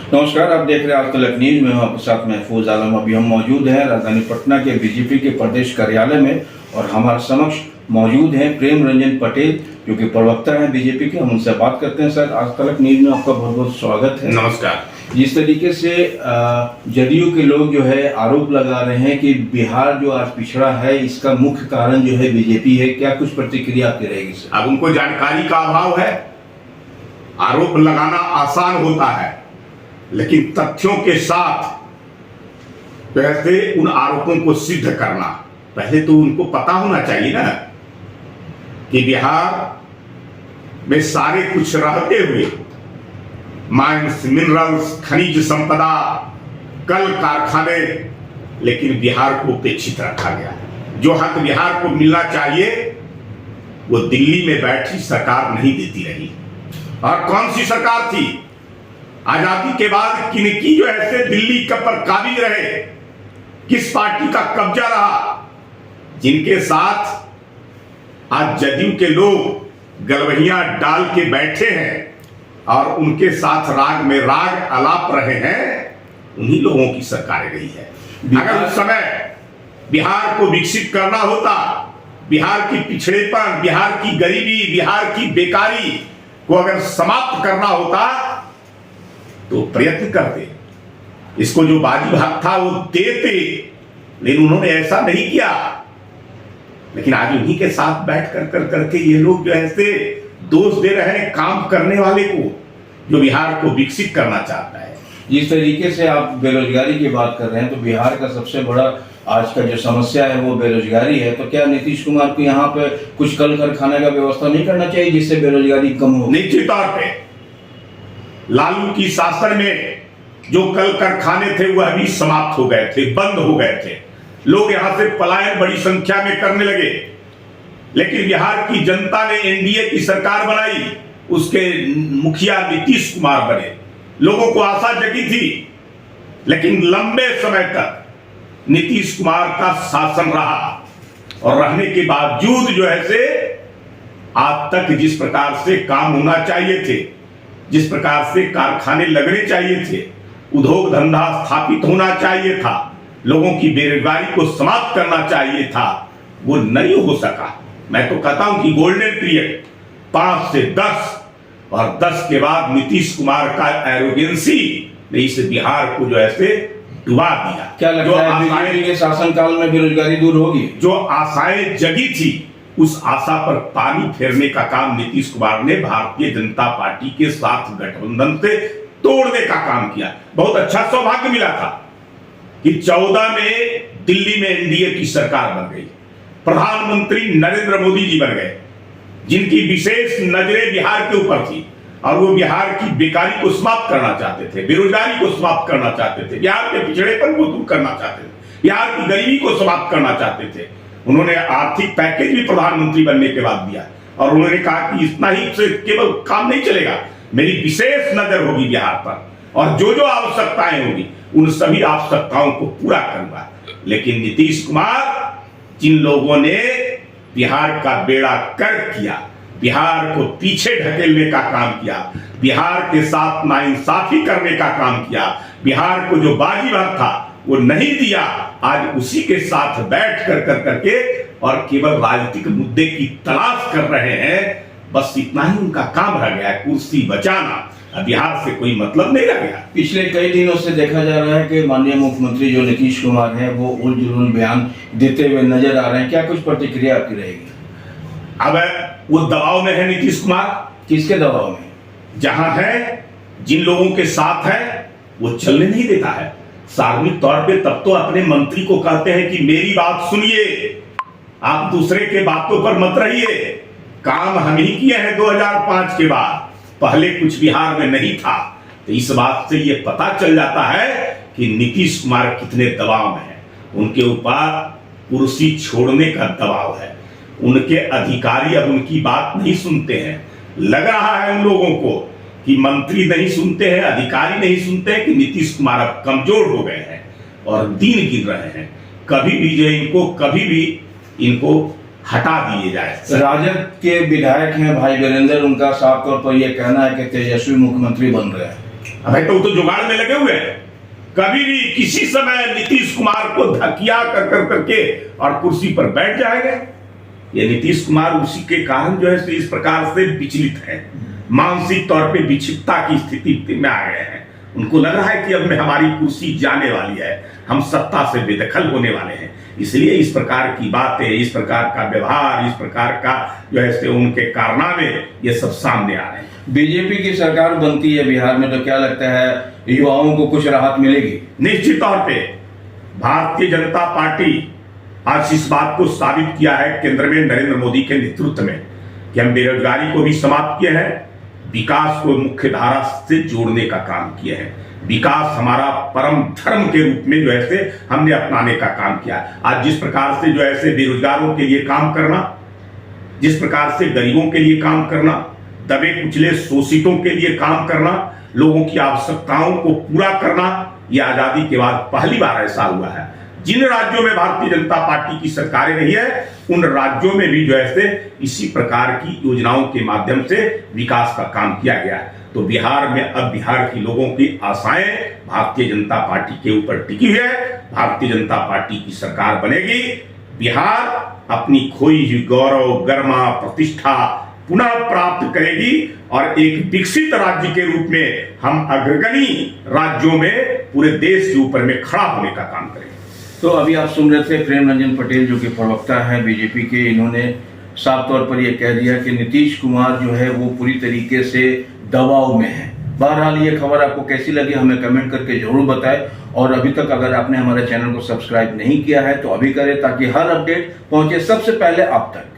नमस्कार, आप देख रहे हैं आज तलक न्यूज में। आपके साथ महफूज आलम। अभी हम मौजूद हैं राजधानी पटना के बीजेपी के प्रदेश कार्यालय में और हमारे समक्ष मौजूद हैं प्रेम रंजन पटेल जो कि प्रवक्ता हैं बीजेपी के। हम उनसे बात करते हैं। सर, आज तलक न्यूज में आपका बहुत बहुत स्वागत है। नमस्कार। जिस तरीके से जदयू के लोग जो है आरोप लगा रहे हैं कि बिहार जो आज पिछड़ा है इसका मुख्य कारण जो है बीजेपी है, क्या कुछ प्रतिक्रिया आपकी रहेगी सर? अब उनको जानकारी का अभाव है। आरोप लगाना आसान होता है, लेकिन तथ्यों के साथ कैसे उन आरोपों को सिद्ध करना, पहले तो उनको पता होना चाहिए ना कि बिहार में सारे कुछ रहते हुए माइंस, मिनरल्स, खनिज संपदा, कल कारखाने, लेकिन बिहार को उपेक्षित रखा गया। जो हक बिहार को मिलना चाहिए वो दिल्ली में बैठी सरकार नहीं देती रही। और कौन सी सरकार थी? आजादी के बाद किनकी जो ऐसे दिल्ली पर काबिज रहे, किस पार्टी का कब्जा रहा, जिनके साथ आज जदयू के लोग गलवहियां डाल के बैठे हैं और उनके साथ राग में राग अलाप रहे हैं, उन्हीं लोगों की सरकार रही है। अगर उस समय बिहार को विकसित करना होता, बिहार की पिछड़ेपन, बिहार की गरीबी, बिहार की बेकारी को अगर समाप्त करना होता तो प्रयत्न करते, इसको जो बाजी भाग था वो देते, लेकिन उन्होंने ऐसा नहीं किया। लेकिन आज उन्हीं के साथ बैठ कर करके ये लोग जो ऐसे दोष दे रहे हैं काम करने वाले को, जो बिहार को विकसित करना चाहता है। जिस तरीके से आप बेरोजगारी की बात कर रहे हैं, तो बिहार का सबसे बड़ा आज का जो समस्या है वो बेरोजगारी है। तो क्या नीतीश कुमार को यहाँ पे कुछ कल कारखाने का व्यवस्था नहीं करना चाहिए जिससे बेरोजगारी कम हो? निश्चित तौर पे लालू की शासन में जो कल कारखाने थे वह भी समाप्त हो गए थे, बंद हो गए थे। लोग यहां से पलायन बड़ी संख्या में करने लगे। लेकिन बिहार की जनता ने एनडीए की सरकार बनाई, उसके मुखिया नीतीश कुमार बने। लोगों को आशा जगी थी, लेकिन लंबे समय तक नीतीश कुमार का शासन रहा और रहने के बावजूद जो है से आज तक जिस प्रकार से काम होना चाहिए थे, जिस प्रकार से कारखाने लगने चाहिए थे, उद्योग धंधा स्थापित होना चाहिए था, लोगों की बेरोजगारी को समाप्त करना चाहिए था, वो नहीं हो सका। मैं तो कहता हूं कि गोल्डन पीरियड 5 से 10 और 10 के बाद नीतीश कुमार का एरोगेंसी ने इस बिहार को जो ऐसे डुबा दिया। क्या लगता है बीजेपी के शासनकाल में बेरोजगारी दूर होगी? जो आशाएं जगी थी उस आशा पर पानी फेरने का काम नीतीश कुमार ने भारतीय जनता पार्टी के साथ गठबंधन से तोड़ने का काम किया। बहुत अच्छा सौभाग्य मिला था कि 14 में दिल्ली में एनडीए की सरकार बन गई, प्रधानमंत्री नरेंद्र मोदी जी बन गए, जिनकी विशेष नजरें बिहार के ऊपर थी और वो बिहार की बेकारी को समाप्त करना चाहते थे, बेरोजगारी को समाप्त करना चाहते थे, बिहार के पिछड़ेपन को दूर करना चाहते थे, बिहार की गरीबी को समाप्त करना चाहते थे। उन्होंने आर्थिक पैकेज भी प्रधानमंत्री बनने के बाद दिया और उन्होंने कहा कि इतना ही से केवल काम नहीं चलेगा, मेरी विशेष नजर होगी बिहार पर और जो जो आवश्यकताएं होगी उन सभी आवश्यकताओं को पूरा करूंगा। लेकिन नीतीश कुमार, जिन लोगों ने बिहार का बेड़ा गर्क किया, बिहार को पीछे ढकेलने का काम किया, बिहार के साथ नाइंसाफी करने का काम किया, बिहार को जो बाजी भाग था वो नहीं दिया, आज उसी के साथ बैठ कर करके और केवल राजनीतिक मुद्दे की तलाश कर रहे हैं। बस इतना ही उनका काम रह गया, कुर्सी बचाना। बिहार से कोई मतलब नहीं रह गया। पिछले कई दिनों से देखा जा रहा है कि माननीय मुख्यमंत्री जो नीतीश कुमार हैं वो उल जुलूल बयान देते हुए नजर आ रहे हैं। क्या कुछ प्रतिक्रिया आपकी रहेगी? अब वो दबाव में है नीतीश कुमार। किसके दबाव में? जहां है, जिन लोगों के साथ है, वो चलने नहीं देता है। सार्वजनिक तौर पे तब तो अपने मंत्री को कहते हैं कि मेरी बात सुनिए, आप दूसरे के बातों पर मत रहिए। काम हम ही किए हैं 2005 के बाद, पहले कुछ बिहार में नहीं था। तो इस बात से ये पता चल जाता है कि नीतीश कुमार कितने दबाव में है। उनके ऊपर कुर्सी छोड़ने का दबाव है। उनके अधिकारी अब उनकी बात नहीं सुनते हैं। लग रहा है उन लोगों को कि मंत्री नहीं सुनते हैं, अधिकारी नहीं सुनते हैं, कि नीतीश कुमार अब कमजोर हो गए हैं और दिन गिन रहे हैं। कभी भी इनको हटा दिए जाए। राजद के विधायक हैं भाई वीरेंद्र, उनका साफ तौर पर यह कहना है कि तेजस्वी मुख्यमंत्री बन रहे हैं। अबे तो वो तो जुगाड़ में लगे हुए हैं। कभी भी किसी समय नीतीश कुमार को धकिया कर करके और कुर्सी पर बैठ जाएंगे। ये नीतीश कुमार उसी के कारण जो है इस प्रकार से विचलित है, मानसिक तौर पे विक्षिप्तता की स्थिति में आ गए हैं। उनको लग रहा है कि अब में हमारी कुर्सी जाने वाली है, हम सत्ता से बेदखल होने वाले हैं। इसलिए इस प्रकार की बातें, इस प्रकार का व्यवहार, इस प्रकार का जो है उनके कारनामे ये सब सामने आ रहे हैं। बीजेपी की सरकार बनती है बिहार में तो क्या लगता है युवाओं को कुछ राहत मिलेगी? निश्चित तौर पे भारतीय जनता पार्टी आज इस बात को साबित किया है केंद्र में नरेंद्र मोदी के नेतृत्व में कि हम बेरोजगारी को भी समाप्त किए हैं, विकास को मुख्य धारा से जोड़ने का काम किए हैं। विकास हमारा परम धर्म के रूप में जो है हमने अपनाने का काम किया। आज जिस प्रकार से जो है बेरोजगारों के लिए काम करना, जिस प्रकार से गरीबों के लिए काम करना, दबे कुचले शोषितों के लिए काम करना, लोगों की आवश्यकताओं को पूरा करना, यह आजादी के बाद पहली बार ऐसा हुआ है। जिन राज्यों में भारतीय जनता पार्टी की सरकारें रही है उन राज्यों में भी जो है इसी प्रकार की योजनाओं के माध्यम से विकास का काम किया गया है। तो बिहार में अब बिहार के लोगों की आशाएं भारतीय जनता पार्टी के ऊपर टिकी हुई है। भारतीय जनता पार्टी की सरकार बनेगी, बिहार अपनी खोई हुई गौरव, गरिमा, प्रतिष्ठा पुनः प्राप्त करेगी और एक विकसित राज्य के रूप में हम अग्रगणी राज्यों में पूरे देश के ऊपर में खड़ा होने का काम करेंगे। तो अभी आप सुन रहे थे प्रेम रंजन पटेल जो कि प्रवक्ता हैं बीजेपी के। इन्होंने साफ तौर पर यह कह दिया कि नीतीश कुमार जो है वो पूरी तरीके से दबाव में है। बहरहाल ये खबर आपको कैसी लगी हमें कमेंट करके जरूर बताएं और अभी तक अगर आपने हमारे चैनल को सब्सक्राइब नहीं किया है तो अभी करें ताकि हर अपडेट पहुंचे सबसे पहले आप तक।